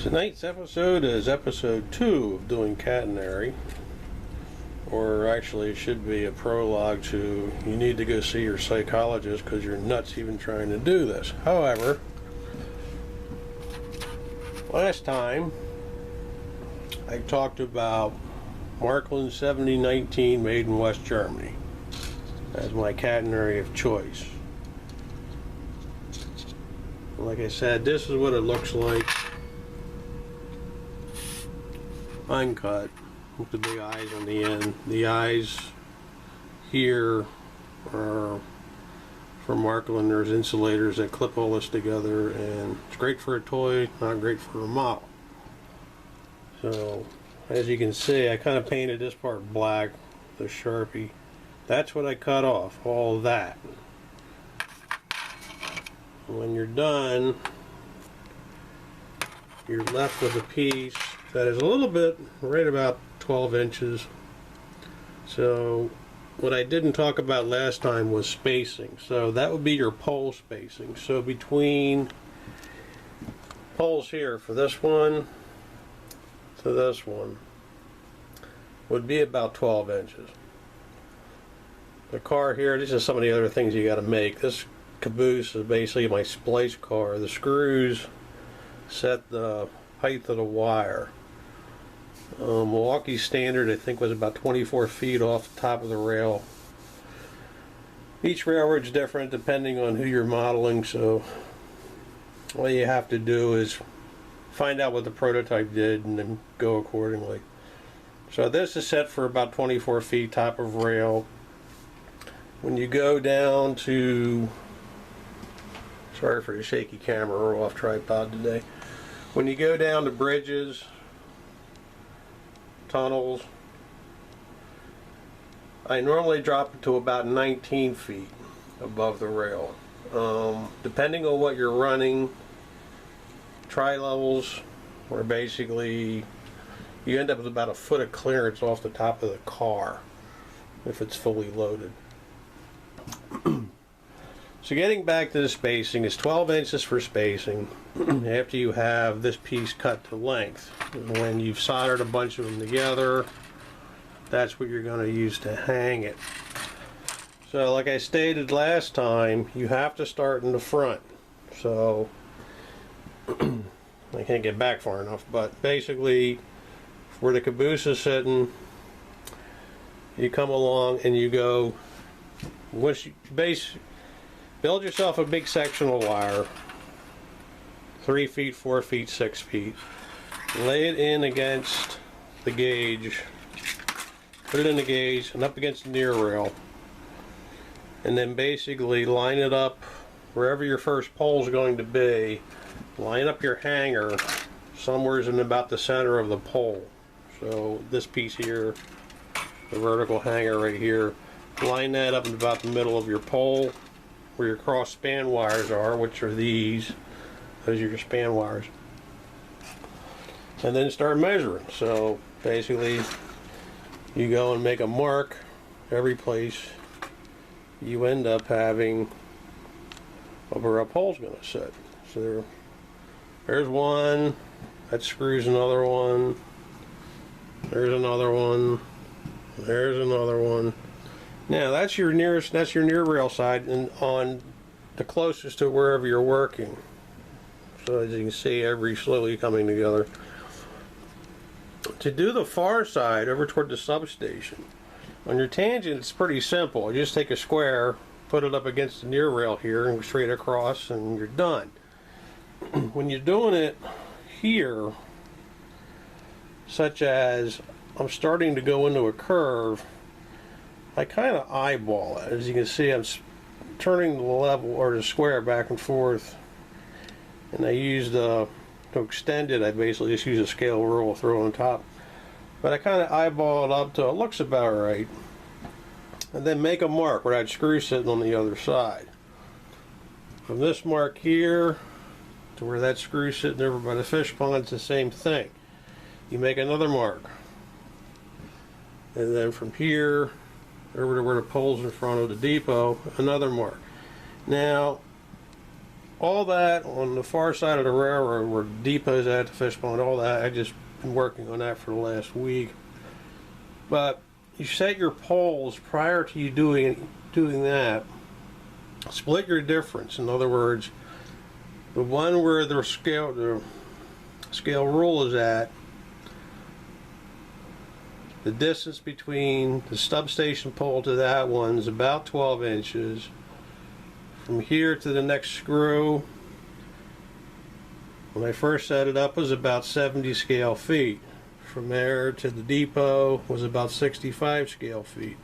Tonight's episode is episode 2 of doing Catenary, or actually it should be a prologue to you need to go see your psychologist because you're nuts even trying to do this. However, last time I talked about Markland 7019 made in West Germany as my catenary of choice. Like I said, this is what it looks like uncut with the big eyes on the end. The eyes here are from Markland. There's insulators that clip all this together, and it's great for a toy, not great for a model. So as you can see, I kind of painted this part black, the Sharpie. That's what I cut off, all that. When you're done, you're left with a piece that is a little bit, right about 12 inches. So what I didn't talk about last time was spacing. So that would be your pole spacing. So between poles here for this one to this one would be about 12 inches. The car here, this is some of the other things you got to make. This caboose is basically my splice car. The screws set the height of the wire. Milwaukee standard I think was about 24 feet off the top of the rail. Each railroad's different depending on who you're modeling, so all you have to do is find out what the prototype did and then go accordingly. So this is set for about 24 feet top of rail. When you go down to, sorry for the shaky camera, we're off tripod today. When you go down to bridges, tunnels, I normally drop it to about 19 feet above the rail. Depending on what you're running, tri-levels, where basically you end up with about a foot of clearance off the top of the car if it's fully loaded. So getting back to the spacing, is 12 inches for spacing after you have this piece cut to length. When you've soldered a bunch of them together, that's what you're going to use to hang it. So like I stated last time, you have to start in the front. So I can't get back far enough, but basically where the caboose is sitting, you come along and you go, once you build yourself a big sectional wire, 3 feet, 4 feet, 6 feet. Lay it in against the gauge. Put it in the gauge and up against the near rail. And then basically line it up wherever your first pole is going to be. Line up your hanger somewhere in about the center of the pole. So this piece here, the vertical hanger right here, line that up in about the middle of your pole, where your cross span wires are, which are these. Those are your span wires. And then start measuring. So basically you go and make a mark every place you end up having where a pole's going to sit. So there's one, that screws another one, there's another one, there's another one. Now that's your nearest, that's your near rail side, and on the closest to wherever you're working. So as you can see, every slowly coming together. To do the far side over toward the substation, on your tangent it's pretty simple. You just take a square, put it up against the near rail here and straight across, and you're done. When you're doing it here, such as I'm starting to go into a curve, I kind of eyeball it. As you can see, I'm turning the level or the square back and forth, and I use to extend it, I basically just use a scale rule, throw it on top. But I kind of eyeball it up till it looks about right, and then make a mark where that screw sitting on the other side. From this mark here to where that screw sitting over by the fish pond, it's the same thing. You make another mark, and then from here over to where the pole's in front of the depot, another mark. Now all that on the far side of the railroad where the depot's at, the fish pond, all that, I just been working on that for the last week. But you set your poles prior to you doing that. Split your difference. In other words, the one where the scale rule is at, the distance between the substation pole to that one is about 12 inches. From here to the next screw, when I first set it up, was about 70 scale feet. From there to the depot was about 65 scale feet.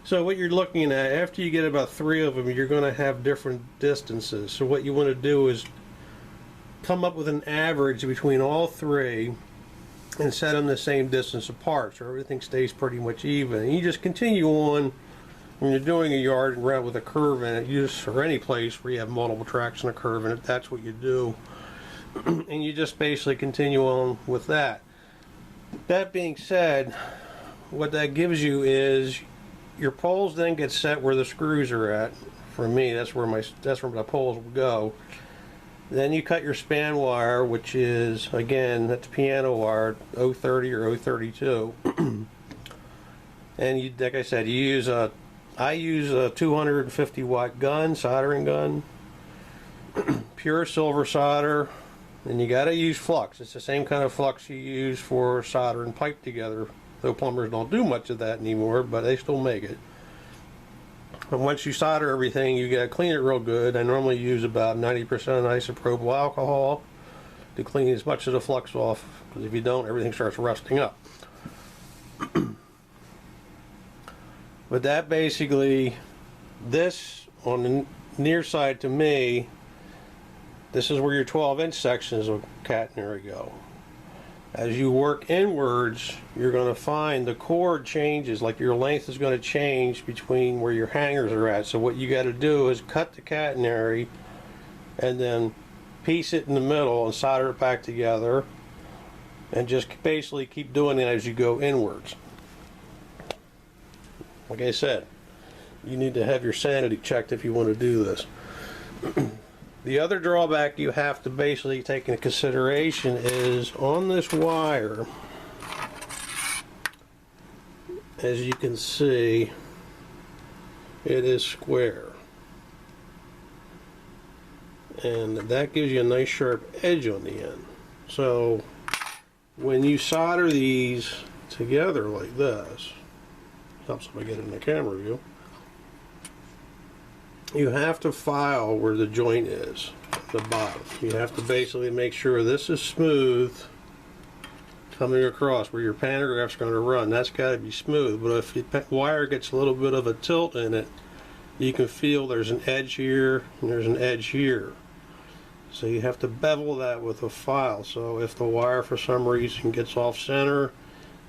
So what you're looking at, after you get about 3 of them, you're going to have different distances. So what you want to do is come up with an average between all 3 and set them the same distance apart, so everything stays pretty much even. And you just continue on when you're doing a yard and route with a curve in it, or any place where you have multiple tracks and a curve in it, that's what you do. And you just basically continue on with that. That being said, what that gives you is your poles then get set where the screws are at. For me, that's where my poles will go. Then you cut your span wire, which is, again, that's piano wire, 030 or 032. And you, like I said, I use a 250 watt gun, soldering gun, pure silver solder, and you got to use flux. It's the same kind of flux you use for soldering pipe together, though plumbers don't do much of that anymore, but they still make it. And once you solder everything, you got to clean it real good. I normally use about 90% isopropyl alcohol to clean as much of the flux off, because if you don't, everything starts rusting up. But that basically, this on the near side to me, this is where your 12-inch sections of catenary go. As you work inwards, you're going to find the cord changes, like your length is going to change between where your hangers are at. So what you got to do is cut the catenary and then piece it in the middle and solder it back together, and just basically keep doing it as you go inwards. Like I said, you need to have your sanity checked if you want to do this. The other drawback you have to basically take into consideration is on this wire, as you can see, it is square. And that gives you a nice sharp edge on the end. So when you solder these together like this, helps if I get it in the camera view, you have to file where the joint is at the bottom. You have to basically make sure this is smooth coming across where your pantograph's going to run. That's got to be smooth, but if the wire gets a little bit of a tilt in it, you can feel there's an edge here and there's an edge here. So you have to bevel that with a file. So if the wire for some reason gets off center,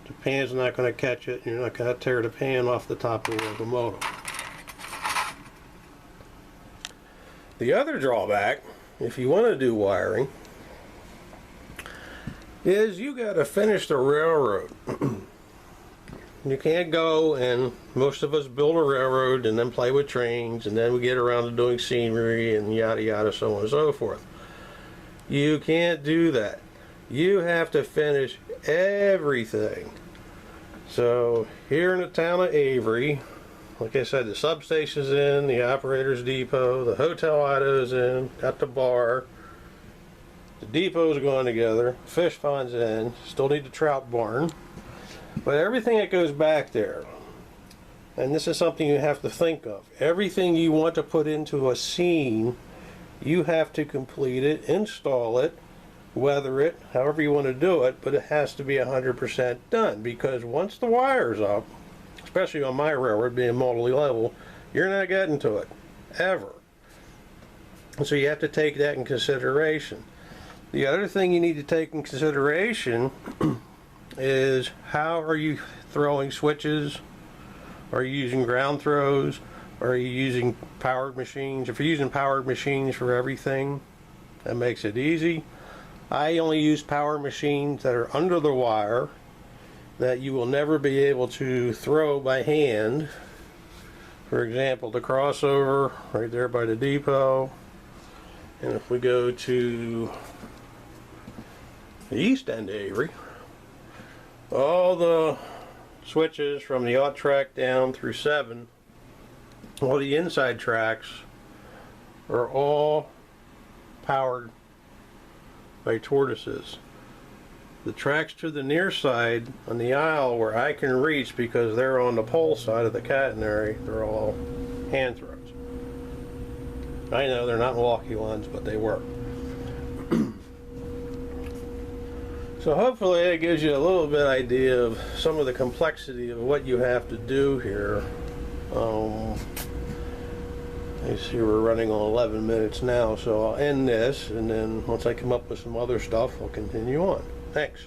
the pan's not going to catch it, and you're not going to tear the pan off the top of the locomotive. The other drawback, if you want to do wiring, is you got to finish the railroad. You can't go, and most of us build a railroad and then play with trains, and then we get around to doing scenery and yada yada, so on and so forth. You can't do that. You have to finish everything. So here in the town of Avery, like I said, the substation's in, the operator's depot, the hotel auto's in, got the bar, the depot's going together, fish pond's in, still need the trout barn, but everything that goes back there, and this is something you have to think of, everything you want to put into a scene, you have to complete it, install it, weather it, however you want to do it, but it has to be 100% done, because once the wire's up, especially on my railroad being multi-level, you're not getting to it, ever. And so you have to take that in consideration. The other thing you need to take in consideration is how are you throwing switches? Are you using ground throws? Are you using powered machines? If you're using powered machines for everything, that makes it easy. I only use power machines that are under the wire that you will never be able to throw by hand. For example, the crossover right there by the depot, And if we go to the east end of Avery, all the switches from the 0 track down through 7, all the inside tracks are all powered by tortoises. The tracks to the near side on the aisle where I can reach because they're on the pole side of the catenary, they're all hand throws. I know they're not Milwaukee ones, but they work. So hopefully it gives you a little bit idea of some of the complexity of what you have to do here. You see we're running on 11 minutes now, so I'll end this, and then once I come up with some other stuff, I'll continue on. Thanks.